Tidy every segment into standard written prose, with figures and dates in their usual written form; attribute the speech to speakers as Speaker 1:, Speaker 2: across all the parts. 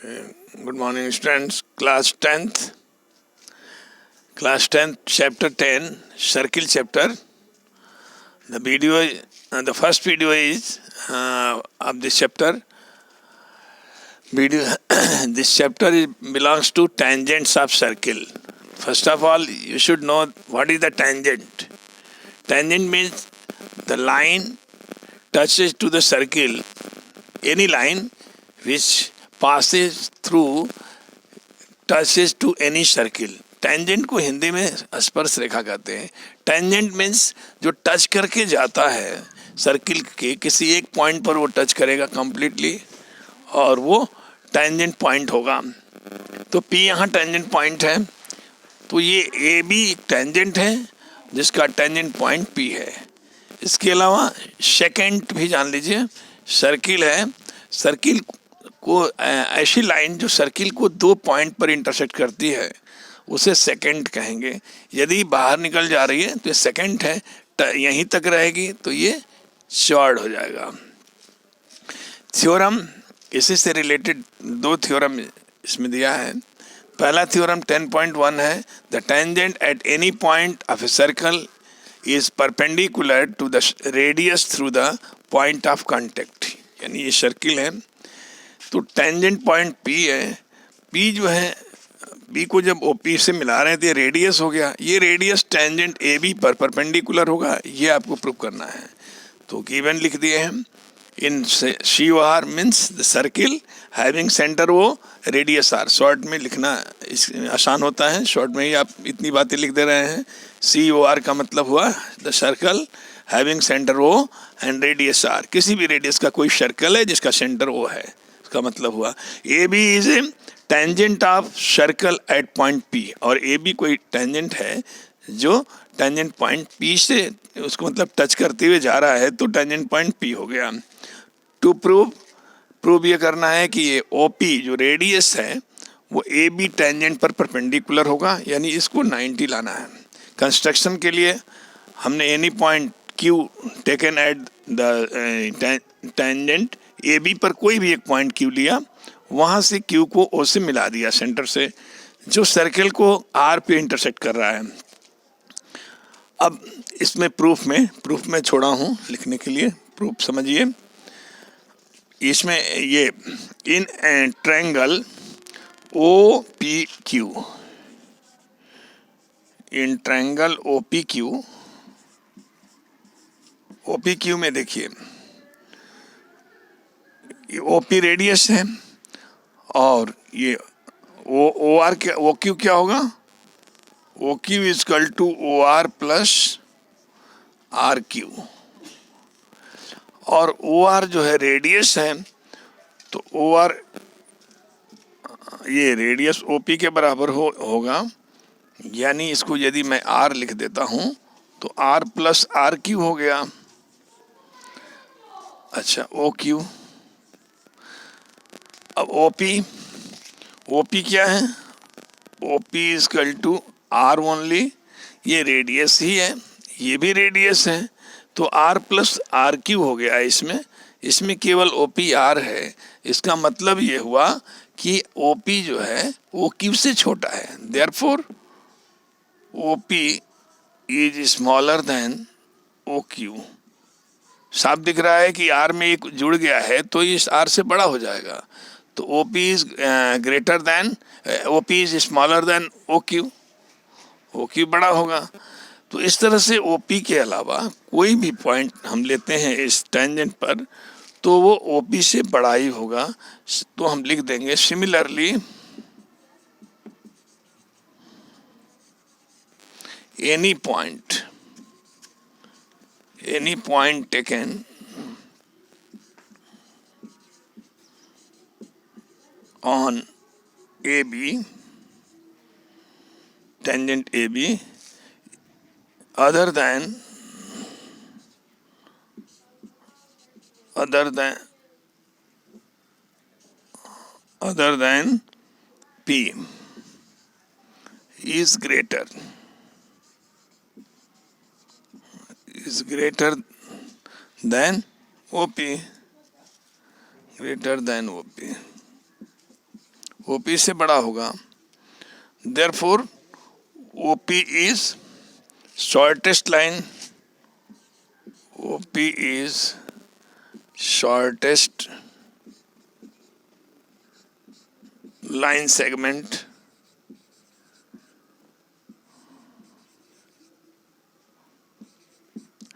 Speaker 1: Good morning, students. Class 10th, chapter 10, circle chapter. The first video is of this chapter. This chapter belongs to tangents of circle. First of all, you should know what is the tangent. Tangent means the line touches to the circle, any line which passes through touches to any circle. Tangent को हिंदी में स्पर्श रेखा कहते हैं. Tangent means जो touch करके जाता है circle के किसी एक पॉइंट पर, वो टच करेगा कंप्लीटली और वो टेंजेंट पॉइंट होगा. तो पी यहाँ टेंजेंट पॉइंट है. तो ये ए भी एक टेंजेंट है जिसका टेंजेंट पॉइंट पी है. इसके अलावा सेकेंड भी जान लीजिए. सर्किल है, सर्किल को ऐसी लाइन जो सर्किल को दो पॉइंट पर इंटरसेक्ट करती है उसे सेकंड कहेंगे. यदि बाहर निकल जा रही है तो ये सेकंड है, यहीं तक रहेगी तो ये शॉर्ट हो जाएगा. थ्योरम, इसी से रिलेटेड दो थ्योरम इसमें दिया है. पहला थ्योरम 10.1 है, the tangent at any point of a circle is perpendicular to the radius through the point of contact. यानी ये सर्किल है तो टेंजेंट पॉइंट पी है. पी जो है, पी को जब ओ पी से मिला रहे हैं तो ये रेडियस हो गया. ये रेडियस टेंजेंट ए बी पर परपेंडिकुलर होगा, ये आपको प्रूव करना है. तो गिवन लिख दिए हैं. In C O R means the circle having centre O radius R. Short में लिखना आसान होता है, शॉर्ट में ही आप इतनी बातें लिख दे रहे हैं. सी ओ आर का मतलब हुआ the circle having centre O and radius R. किसी भी रेडियस का कोई सर्कल है जिसका सेंटर ओ है, का मतलब हुआ. A B is a tangent of circle at point P. और ए बी कोई टेंजेंट है जो टेंजेंट पॉइंट पी से उसको मतलब टच करते हुए जा रहा है, तो टेंजेंट पॉइंट पी हो गया. टू प्रूव ये करना है कि ये ओ पी जो रेडियस है वो ए बी टेंजेंट पर परपेंडिकुलर होगा, यानी इसको 90 लाना है. कंस्ट्रक्शन के लिए हमने any point Q taken at the tangent A B पर कोई भी एक पॉइंट क्यू लिया, वहाँ से क्यू को ओ से मिला दिया सेंटर से, जो सर्किल को आर पे इंटरसेक्ट कर रहा है. अब इसमें प्रूफ में छोड़ा हूँ लिखने के लिए. प्रूफ समझिए. इसमें ये in triangle O P Q, in triangle O P Q में देखिए ओपी रेडियस है और ये ओ आर क्या, ओ क्यू क्या होगा, O Q equal to O R plus R Q. और ओ आर जो है रेडियस है, तो ओ आर ये रेडियस ओ पी के बराबर होगा. यानी इसको यदि मैं आर लिख देता हूँ तो आर प्लस आर क्यू हो गया. अच्छा, ओ क्यू. अब ओपी क्या है, OP equal to R only. ये रेडियस ही है, ये भी रेडियस है, तो आर प्लस आर क्यू हो गया. इसमें केवल ओपी आर है. इसका मतलब ये हुआ कि ओपी जो है ओ क्यू से छोटा है. Therefore OP is smaller than O Q. साफ दिख रहा है कि आर में एक जुड़ गया है तो इस आर से बड़ा हो जाएगा. तो OP is greater than, OP is smaller than OQ. OQ बड़ा होगा. तो इस तरह से OP के अलावा कोई भी पॉइंट हम लेते हैं इस टेंजेंट पर तो वो OP से बड़ा ही होगा. तो हम लिख देंगे similarly any point taken on AB, tangent AB, other than P is greater than OP. OP से बड़ा होगा, therefore OP is shortest line, OP is shortest line segment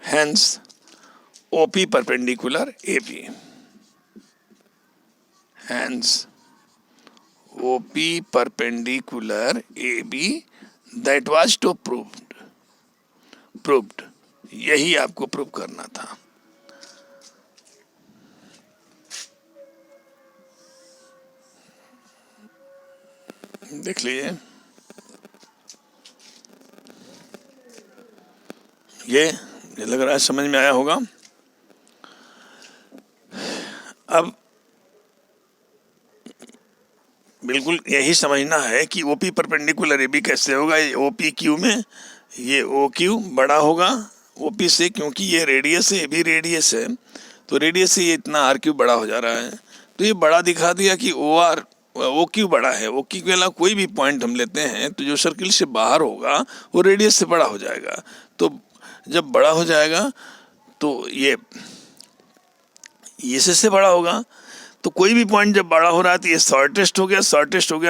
Speaker 1: hence OP perpendicular AB, hence OP perpendicular AB, that was to proved, यही आपको prove करना था। देख लीजिए, ये लग रहा है समझ में आया होगा। अब बिल्कुल यही समझना है कि OP परपेंडिकुलर AB कैसे होगा। ये OPQ में ये OQ बड़ा होगा OP से, क्योंकि ये रेडियस है, AB रेडियस है, तो रेडियस से ये इतना RQ बड़ा हो जा रहा है, तो ये बड़ा दिखा दिया कि OQ बड़ा है। OQ के अलावा कोई भी पॉइंट हम लेते हैं तो जो सर्किल से बाहर होगा वो रेडियस से बड़ा हो जाएगा। तो जब बड़ा हो जाएगा तो ये इससे बड़ा होगा, तो कोई भी पॉइंट जब बड़ा हो रहा है तो ये शॉर्टेस्ट हो गया,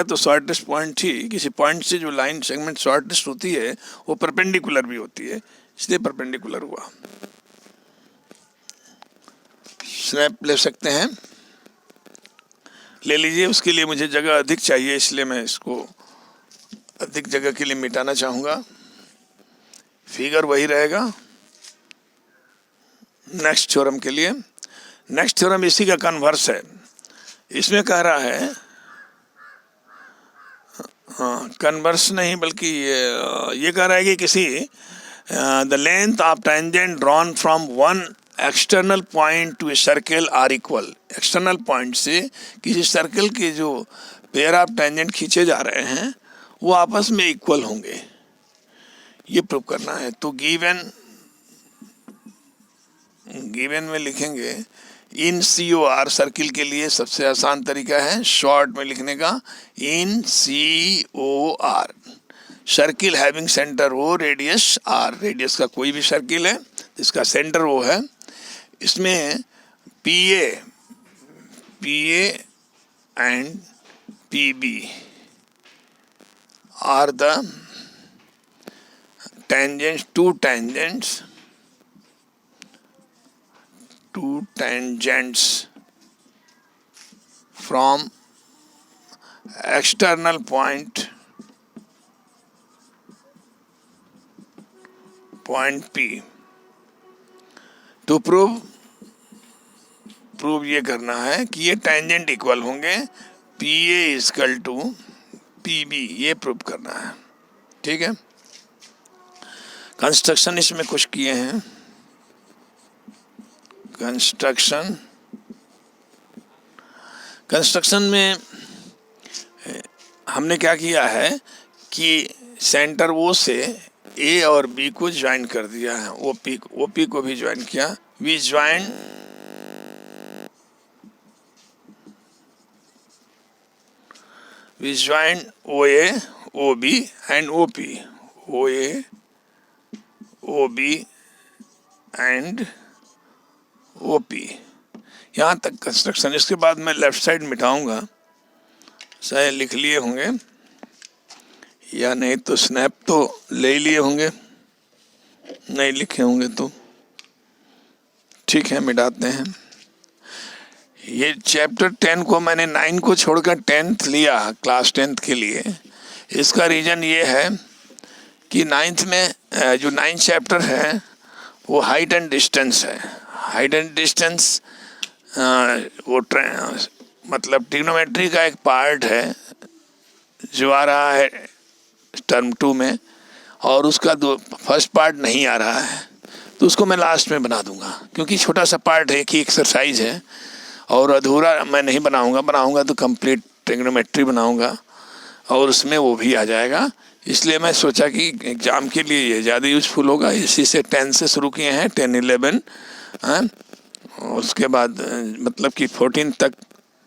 Speaker 1: तो शॉर्टेस्ट पॉइंट ही, किसी पॉइंट से जो लाइन सेगमेंट शॉर्टेस्ट होती है वो परपेंडिकुलर भी होती है, इसलिए परपेंडिकुलर हुआ। स्नैप ले सकते हैं, ले लीजिए। उसके लिए मुझे जगह अधिक चाहिए, इसलिए मैं इसको अधिक जगह के लिए मिटाना चाहूँगा। फिगर वही रहेगा नेक्स्ट थ्योरम के लिए। नेक्स्ट थ्योरम इसी का कन्वर्स है। इसमें कह रहा है, हाँ कन्वर्स नहीं बल्कि ये कह रहा है कि किसी the length of tangent drawn from one external point to a circle are equal. External point से किसी सर्कल के जो पेयर ऑफ टेंजेंट खींचे जा रहे हैं वो आपस में इक्वल होंगे, ये प्रूव करना है। तो गिवन में लिखेंगे इन COR, सर्किल के लिए सबसे आसान तरीका है शॉर्ट में लिखने का, इन COR circle having centre O radius R, radius का कोई भी सर्किल है जिसका सेंटर O है, इसमें PA and PB are the tangents, two tangents from external point P। to prove ये करना है कि ये टेंजेंट इक्वल होंगे, PA इक्वल टू PB, ये प्रूव करना है। ठीक है, कंस्ट्रक्शन इसमें कुछ किए हैं। कंस्ट्रक्शन में हमने क्या किया है कि सेंटर O से A और B को ज्वाइन कर दिया है, OP को भी ज्वाइन किया। We join OA, OB and OP, OA, OB and OP, यहाँ तक कंस्ट्रक्शन। इसके बाद मैं लेफ्ट साइड मिटाऊंगा, शायद लिख लिए होंगे या नहीं तो स्नैप तो ले ही लिए होंगे, नहीं लिखे होंगे तो ठीक है मिटाते हैं। ये चैप्टर 10 को मैंने 9 को छोड़कर 10th लिया क्लास 10th के लिए। इसका रीज़न ये है कि 9th में जो 9th चैप्टर है वो हाइट एंड डिस्टेंस है। हाइट एंड डिस्टेंस वो मतलब ट्रिग्नोमेट्री का एक पार्ट है जो आ रहा है टर्म 2 में, और उसका फर्स्ट पार्ट नहीं आ रहा है, तो उसको मैं लास्ट में बना दूंगा, क्योंकि छोटा सा पार्ट है, एक ही एक्सरसाइज है और अधूरा मैं नहीं बनाऊंगा तो कंप्लीट ट्रिग्नोमेट्री बनाऊंगा और उसमें वो भी आ जाएगा। इसलिए मैं सोचा कि एग्ज़ाम के लिए ये ज़्यादा यूज़फुल होगा। इसी से 10 से शुरू किए हैं, 10, 11, उसके बाद मतलब कि 14 तक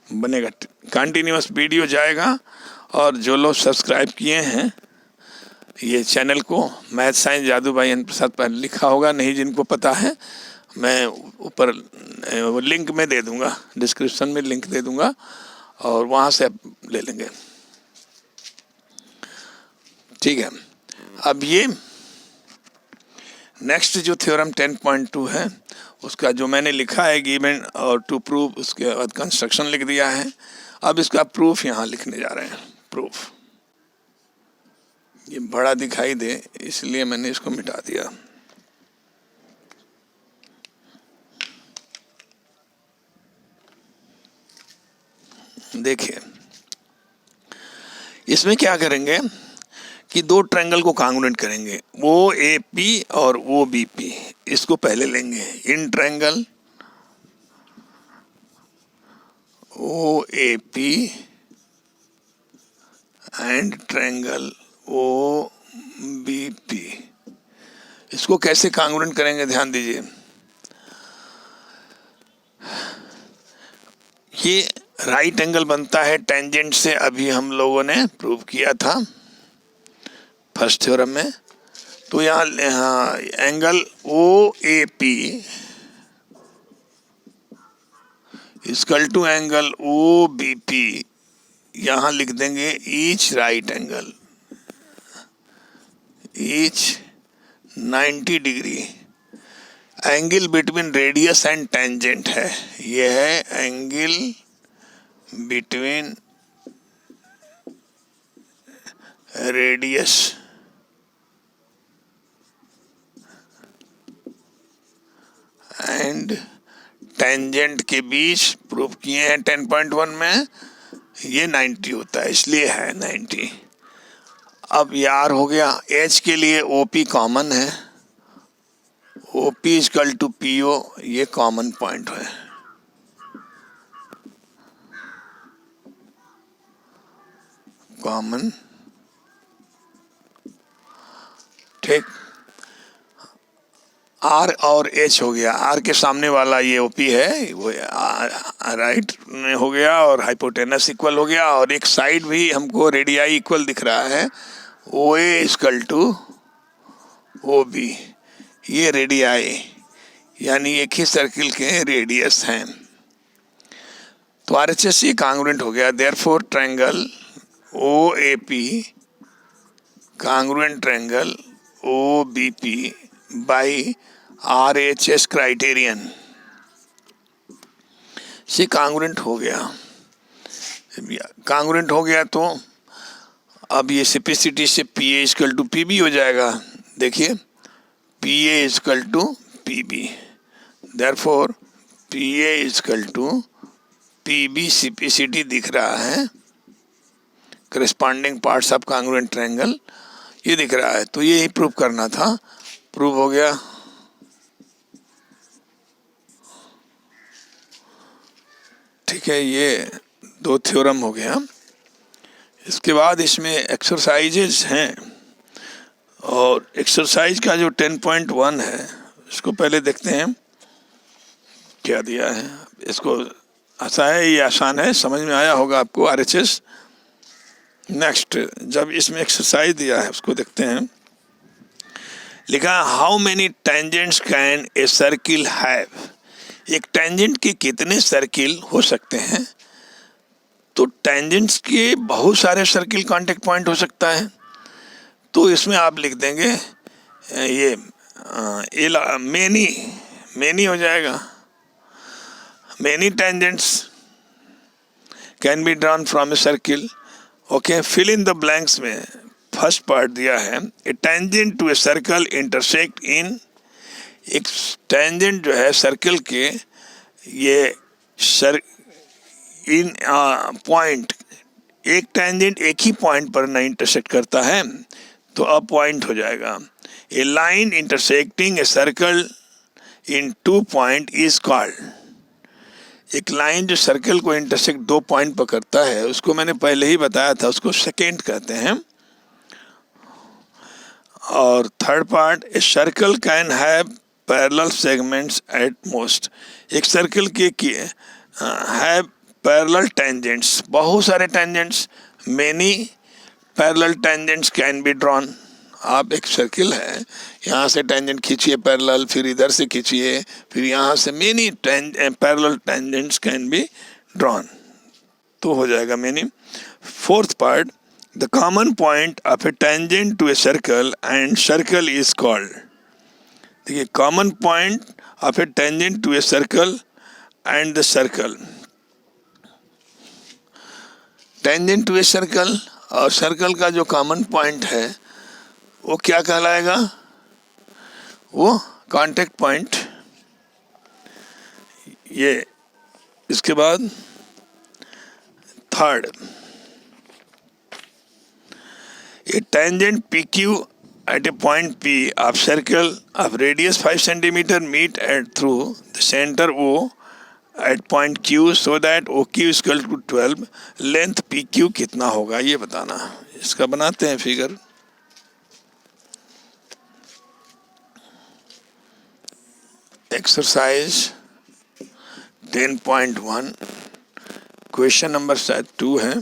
Speaker 1: बनेगा कंटिन्यूअस वीडियो जाएगा। और जो लोग सब्सक्राइब किए हैं ये चैनल को, मैथ साइंस जादू भाई एन प्रसाद पर लिखा होगा, नहीं जिनको पता है मैं ऊपर वो लिंक में दे दूंगा, डिस्क्रिप्शन में लिंक दे दूंगा और वहाँ से आप ले लेंगे। ठीक है, अब ये नेक्स्ट जो थ्योरम 10.2 है उसका जो मैंने लिखा है गिवन और टू प्रूव, उसके बाद कंस्ट्रक्शन लिख दिया है। अब इसका प्रूफ यहाँ लिखने जा रहे हैं। प्रूफ ये बड़ा दिखाई दे इसलिए मैंने इसको मिटा दिया। देखिए इसमें क्या करेंगे कि दो ट्रायंगल को कांग्रुएंट करेंगे, ओ ए पी और ओ बी पी। इसको पहले लेंगे, in triangle O A P and triangle O B P. इसको कैसे कांग्रुएंट करेंगे ध्यान दीजिए। ये राइट एंगल बनता है टेंजेंट से, अभी हम लोगों ने प्रूव किया था फर्स्ट थ्योरम में। तो यहाँ angle O A P equal to angle O B P, यहाँ लिख देंगे each right angle, each 90 degree. Angle between radius and tangent है, ये है angle between radius and tangent के बीच प्रूव किए हैं 10.1 में। ये 90 होता है इसलिए है 90। अब यार हो गया, एच के लिए OP कॉमन है, OP इक्वल टू PO, ये कॉमन पॉइंट है। कॉमन, ठीक। R और H हो गया, R के सामने वाला ये OP है, वो राइट में हो गया और हाइपोटेनस इक्वल हो गया। और एक साइड भी हमको रेडियाई इक्वल दिख रहा है, OA इक्वल टू OB। ये रेडियाई यानी एक ही सर्किल के रेडियस हैं। तो RHS ये कांग्रुएंट हो गया। Therefore triangle OAP congruent triangle OBP by RHS criterion से कांग्रुएंट हो गया। कांग्रुएंट हो गया तो अब ये सिम्प्लिसिटी से PA इक्वल टू PB हो जाएगा। देखिए PA equal to PB, therefore PA equal to PB simplicity दिख रहा है, corresponding parts of congruent triangle ये दिख रहा है। तो ये ही प्रूव करना था, प्रूव हो गया। ठीक है, ये दो थ्योरम हो गया। इसके बाद इसमें एक्सरसाइजेज हैं और एक्सरसाइज का जो 10.1 है इसको पहले देखते हैं क्या दिया है। इसको आसान है, ये आसान है, समझ में आया होगा आपको RHS। नेक्स्ट जब इसमें एक्सरसाइज दिया है उसको देखते हैं। लिखा how many tangents can a circle have. एक टेंजेंट के कितने सर्किल हो सकते हैं। तो टेंजेंट्स के बहुत सारे सर्किल कांटेक्ट पॉइंट हो सकता है। तो इसमें आप लिख देंगे ये मेनी हो जाएगा। Many tangents can be drawn from a circle. Okay, fill in the blanks में फर्स्ट पार्ट दिया है, a tangent to a circle intersect in. एक टेंजेंट जो है सर्कल के ये इन पॉइंट, एक टेंजेंट एक ही पॉइंट पर ना इंटरसेक्ट करता है तो अब पॉइंट हो जाएगा। A line intersecting a circle in 2 point is called. एक लाइन जो सर्कल को इंटरसेक्ट 2 पॉइंट पर करता है उसको मैंने पहले ही बताया था, उसको सेकेंड कहते हैं। और third part, a circle can have parallel segments at most. एक सर्कल के हैव पैरेलल टेंजेंट्स, बहुत सारे tangents, many parallel tangents can be drawn. आप एक सर्किल है, यहाँ से टेंजेंट खींचिए पैरेलल, फिर इधर से खींचिए, फिर यहाँ से many parallel tangents can be drawn, तो हो जाएगा many. Fourth part, the common point of a tangent to a circle and circle is called. देखिए, common point of a tangent to a circle and the circle, tangent to a circle और circle का जो common point है वो क्या कहलाएगा? वो contact point. ये इसके बाद third, A tangent P Q at a point P of circle of radius 5 centimeter meet at through the center O at point Q so that OQ is equal to 12, length PQ कितना होगा ये बताना। इसका बनाते हैं figure. Exercise 10.1, question number शायद 2 है,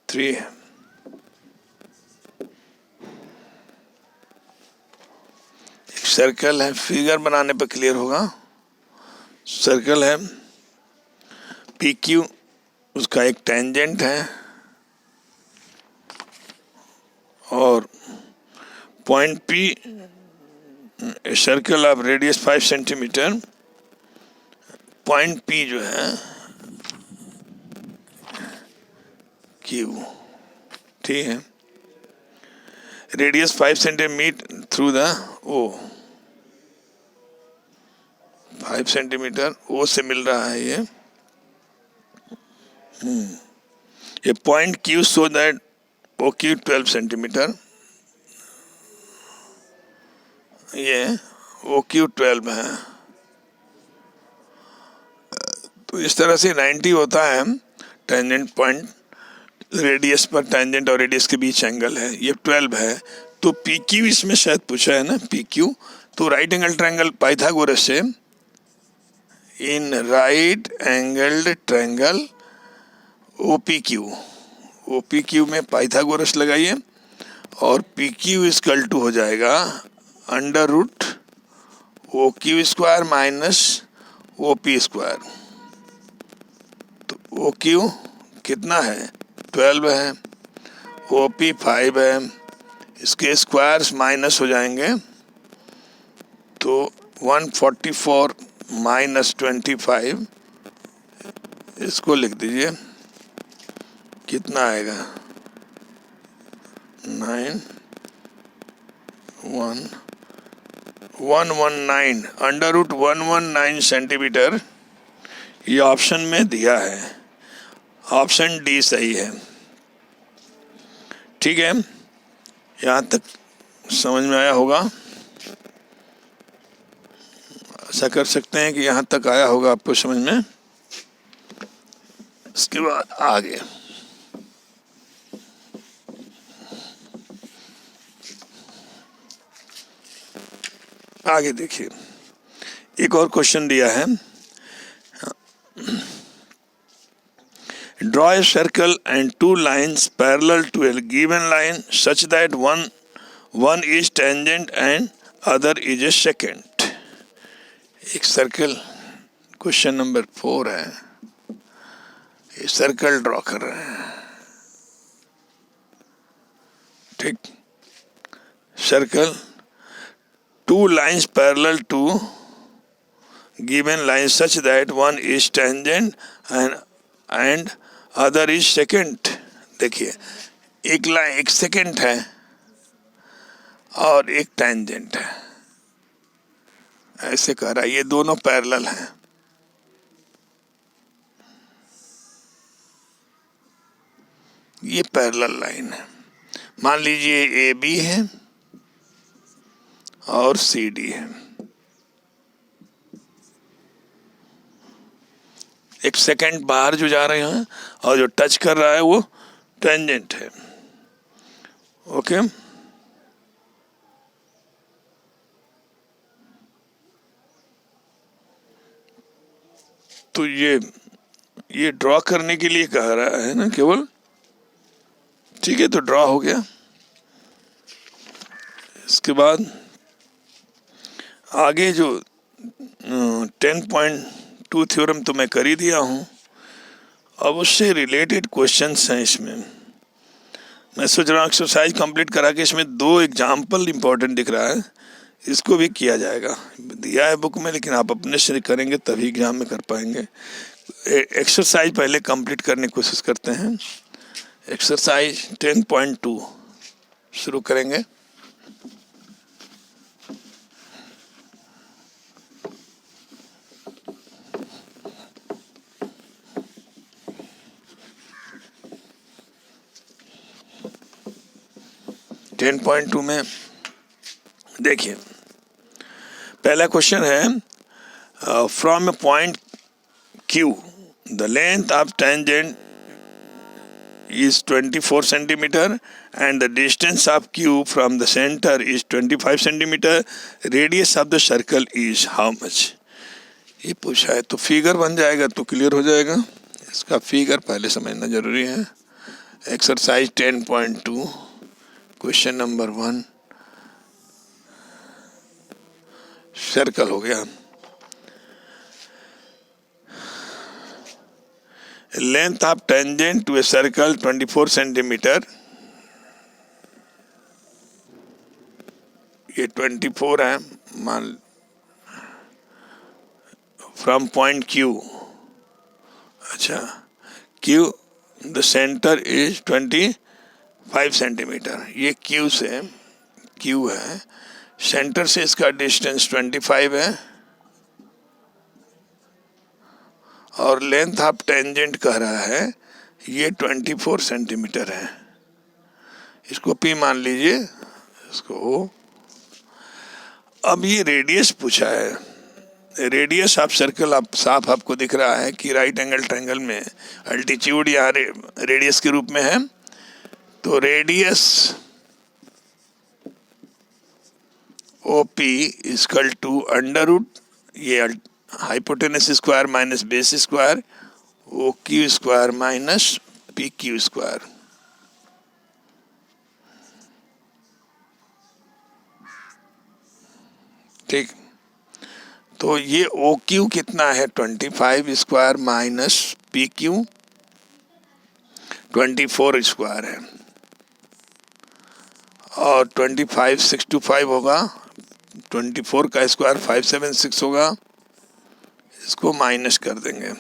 Speaker 1: 3 है। सर्कल है, फिगर बनाने पर क्लियर होगा। सर्कल है, पी क्यू उसका एक टेंजेंट है और point P circle of radius 5 centimetre, point P जो है क्यू, ठीक है, radius 5 centimetre through the O, 5 centimetre O से मिल रहा है ये point Q so that O Q 12 centimetre, ये ओ क्यू 12 है। तो इस तरह से 90 होता है टेंजेंट पॉइंट, रेडियस पर टेंजेंट और रेडियस के बीच एंगल है, ये 12 है। तो पी क्यू इसमें शायद पूछा है ना, पी क्यू, तो राइट एंगल ट्रायंगल पाइथागोरस से in right angled triangle O P Q में पाइथागोरस लगाइए और पी क्यू इक्वल टू हो जाएगा under root O Q square minus O P square. तो ओ क्यू कितना है? 12 है, ओ पी 5 है, इसके स्क्वायर्स माइनस हो जाएंगे तो 144 माइनस 25, इसको लिख दीजिए, कितना आएगा? 119 अंडर रूट 119 सेंटीमीटर, ये ऑप्शन में दिया है, ऑप्शन डी सही है। ठीक है, यहाँ तक समझ में आया होगा, ऐसा कर सकते हैं कि यहाँ तक आया होगा आपको समझ में। इसके बाद आगे देखिए, एक और क्वेश्चन दिया है, draw a circle and 2 lines parallel to a given line such that one is tangent and other is a secant. एक सर्कल, क्वेश्चन नंबर 4 है, ये सर्कल ड्रॉ कर रहे हैं, ठीक, circle 2 lines parallel to given line such that one is tangent and other is secant। देखिए, एक लाइन एक सेकेंड है और एक टेंजेंट है, ऐसे कह रहा है, ये दोनों पैरेलल हैं। ये पैरेलल लाइन है, मान लीजिए ए बी है और सी डी है, एक सेकंड बाहर जो जा रहे हैं और जो टच कर रहा है वो टेंजेंट है। ओके, तो ये ड्रॉ करने के लिए कह रहा है ना केवल, ठीक है, तो ड्रॉ हो गया। इसके बाद आगे जो 10.2 थ्योरम तो मैं कर ही दिया हूँ, अब उससे रिलेटेड क्वेश्चंस हैं इसमें। मैं सोच रहा हूँ एक्सरसाइज कंप्लीट करा के इसमें 2 एग्जाम्पल इंपॉर्टेंट दिख रहा है, इसको भी किया जाएगा। दिया है बुक में, लेकिन आप अपने से करेंगे तभी एग्जाम में कर पाएंगे। एक्सरसाइज पहले कंप्लीट करने की कोशिश करते हैं। एक्सरसाइज 10.2 शुरू करेंगे। टेन पॉइंट टू में देखिए, पहला क्वेश्चन है from A point Q the length of tangent is 24 centimeter and the distance of Q from the center is 25 centimeter. Radius of the circle is how much? ये पूछा है तो figure बन जाएगा तो क्लियर हो जाएगा। इसका फिगर पहले समझना जरूरी है। एक्सरसाइज 10.2 क्वेश्चन नंबर 1 सर्कल हो गया। Length of tangent to a circle 24 centimetre, ये 24 है मान, फ्रॉम पॉइंट Q, अच्छा Q the centre is 25 centimetre. ये Q से, Q है, सेंटर से इसका डिस्टेंस 25 है और लेंथ ऑफ टेंजेंट कह रहा है ये 24 सेंटीमीटर है। इसको P मान लीजिए, इसको O। अब ये रेडियस पूछा है। रेडियस ऑफ सर्कल आप साफ आपको दिख रहा है कि राइट एंगल ट्रायंगल में अल्टीट्यूड यहाँ रेडियस के रूप में है, तो radius OP equal to under root ये hypotenuse square minus base square OQ square minus PQ square. ठीक, तो ये OQ कितना है 25 स्क्वायर माइनस PQ 24 स्क्वायर है, और 25 6 to 5 होगा, 24 का स्क्वायर 576 होगा, इसको माइनस कर देंगे।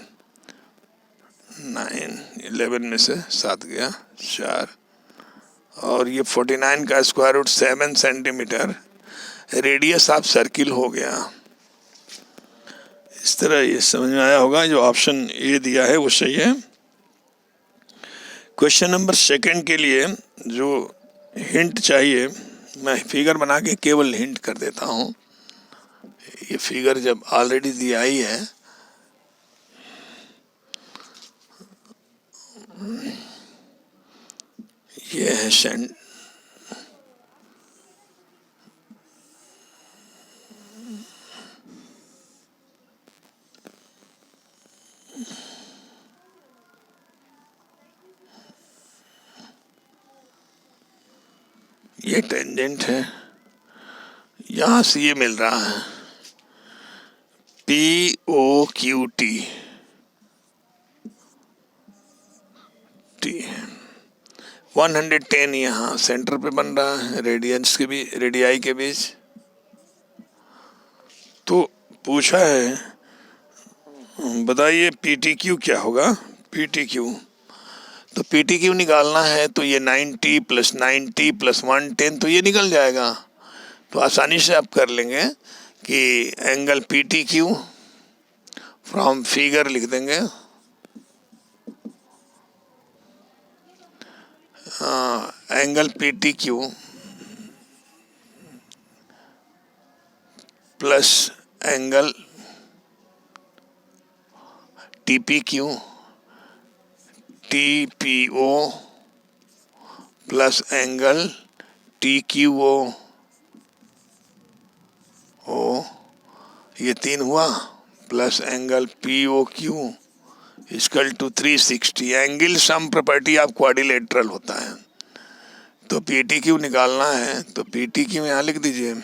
Speaker 1: 9 11 में से 7 गया 4, और ये 49 का square root 7 centimetre radius of circle हो गया। इस तरह ये समझ में आया होगा। जो ऑप्शन ए दिया है वो सही है। क्वेश्चन नंबर 2 के लिए जो हिंट चाहिए, मैं फिगर बना के केवल हिंट कर देता हूँ। ये फिगर जब ऑलरेडी दिया ही है, ये है सेंट, ये टेंजेंट है, यहाँ से ये मिल रहा है POQT T 110 यहाँ सेंटर पे बन रहा है रेडियंस के भी रेडियाई के बीच। तो पूछा है बताइए PTQ क्या होगा। PTQ तो PTQ निकालना है तो ये 90 + 90 + 110 तो ये निकल जाएगा। तो आसानी से आप कर लेंगे कि एंगल PTQ फ्रॉम फिगर लिख देंगे, angle PTQ plus angle TPQ TPO plus angle TQO ये 3 हुआ, plus angle POQ equal to 360। Angle sum property of quadrilateral होता है। तो पी टी क्यू निकालना है तो पी टी क्यू यहाँ लिख दीजिए,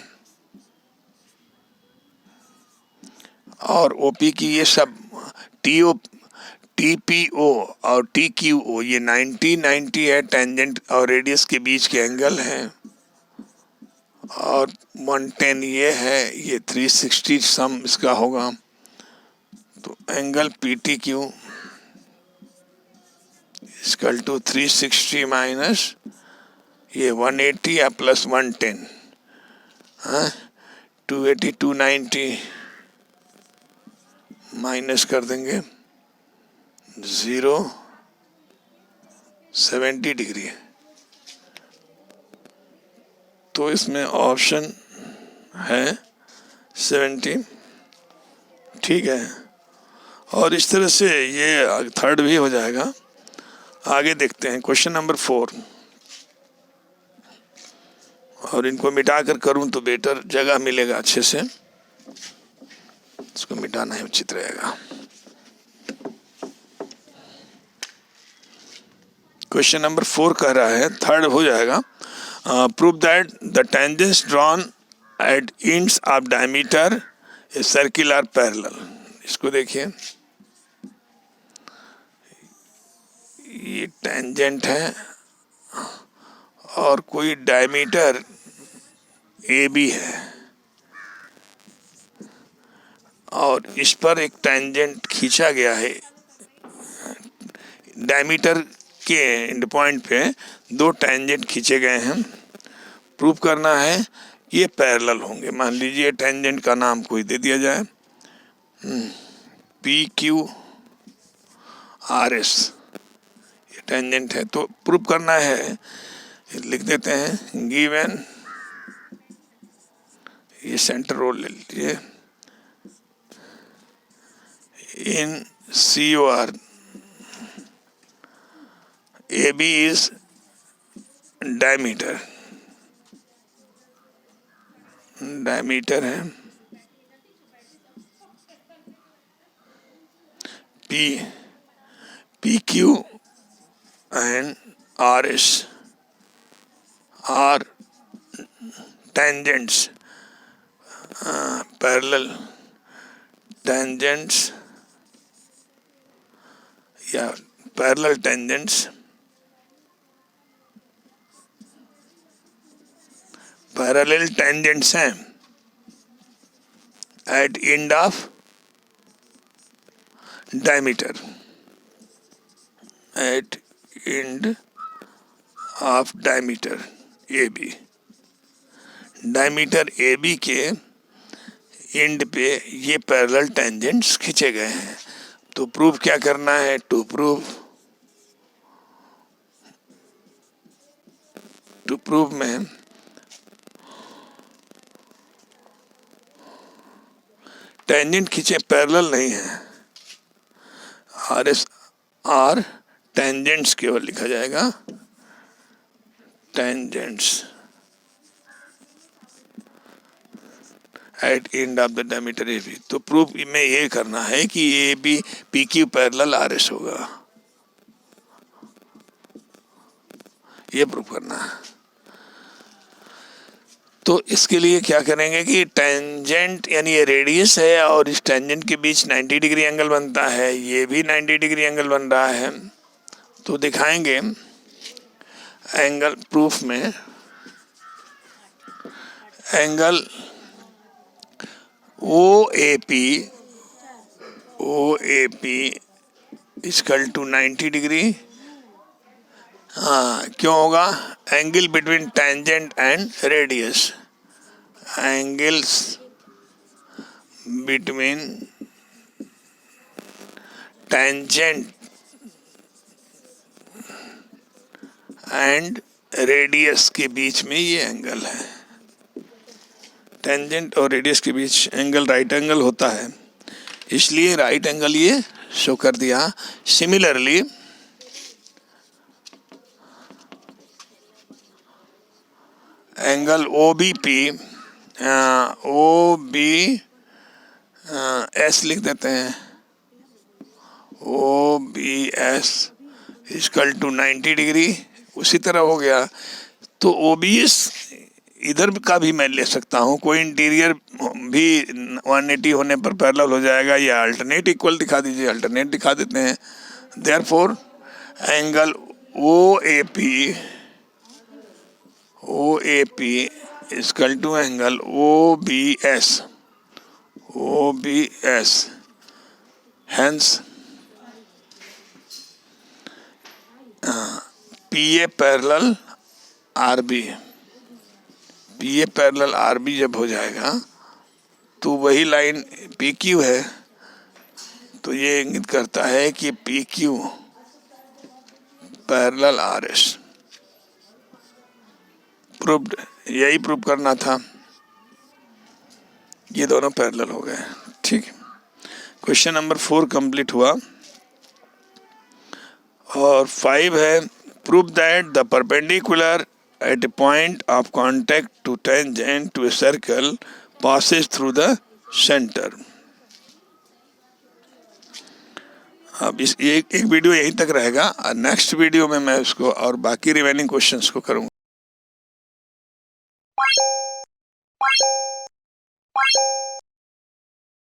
Speaker 1: और ओ पी की ये सब T O T P O और टी क्यू ओ ये 90 है, टेंजेंट और रेडियस के बीच के एंगल हैं, और 110 ये है, ये 360 सम इसका होगा। तो angle P T Q equal to 360 minus ये 180 या प्लस 110, हाँ 280 290 माइनस कर देंगे 70 डिग्री। तो इसमें ऑप्शन है 70, ठीक है। और इस तरह से ये थर्ड भी हो जाएगा। आगे देखते हैं क्वेश्चन नंबर 4, और इनको मिटाकर करूं तो बेटर जगह मिलेगा अच्छे से, इसको मिटाना ही उचित रहेगा। क्वेश्चन नंबर 4 कह रहा है, थर्ड हो जाएगा, prove that the tangents drawn at ends of diameter a circle are parallel. इसको देखिए, ये टेंजेंट है और कोई डायमीटर ए बी है, और इस पर एक टेंजेंट खींचा गया है। डायमीटर के एंड पॉइंट पे दो टेंजेंट खींचे गए हैं। प्रूव करना है ये पैरेलल होंगे। मान लीजिए टेंजेंट का नाम कोई दे दिया जाए, पी क्यू आर एस, ये टेंजेंट है। तो प्रूव करना है, लिख देते हैं गिवन, ये सेंटर रोल ले लीजिए, in C O R A B is diameter, diameter है, P Q and R S R tangents, parallel tangents या पैरेलल टेंजेंट्स, पैरेलल टेंजेंट्स हैं at end of diameter, at end of diameter A B, diameter A B के end पे ये parallel tangents खींचे गए हैं। तो प्रूव क्या करना है, टू प्रूव में टेंजेंट खींचे पैरेलल नहीं है, आर एस आर टेंजेंट्स केवल लिखा जाएगा, tangents at end of the diameter A B. तो प्रूफ में ये करना है कि A B P Q parallel R S होगा, ये प्रूफ करना है। तो इसके लिए क्या करेंगे कि टेंजेंट यानी ये रेडियस है और इस टेंजेंट के बीच 90 डिग्री एंगल बनता है, ये भी 90 डिग्री एंगल बन रहा है। तो दिखाएंगे एंगल प्रूफ में, angle O A P equal to 90 degree. हाँ, क्यों होगा, angle between tangent and radius, angles between tangent and radius के बीच में ये एंगल है। टेंजेंट और रेडियस के बीच एंगल राइट एंगल होता है, इसलिए राइट एंगल ये शो कर दिया। Similarly angle O B S लिख देते हैं, O B S equal to 90 degree, उसी तरह हो गया। तो ओ बी एस इधर का भी मैं ले सकता हूँ, कोई इंटीरियर भी 180 होने पर पैरेलल हो जाएगा, या अल्टरनेट इक्वल दिखा दीजिए, अल्टरनेट दिखा देते हैं। Therefore angle O A P equal to angle O B S hence P A parallel R B, P A parallel R B जब हो जाएगा तो वही लाइन पी क्यू है, तो ये इंगित करता है कि P Q parallel R S. Proved, यही प्रूव करना था, ये दोनों पैरेलल हो गए। ठीक, क्वेश्चन नंबर 4 कंप्लीट हुआ। और 5 है, prove that the perpendicular at a point of contact to tangent to a circle passes through the center। अब इस एक वीडियो यहीं तक रहेगा, और नेक्स्ट वीडियो में मैं उसको और बाकी रिमेनिंग क्वेश्चंस को करूँगा।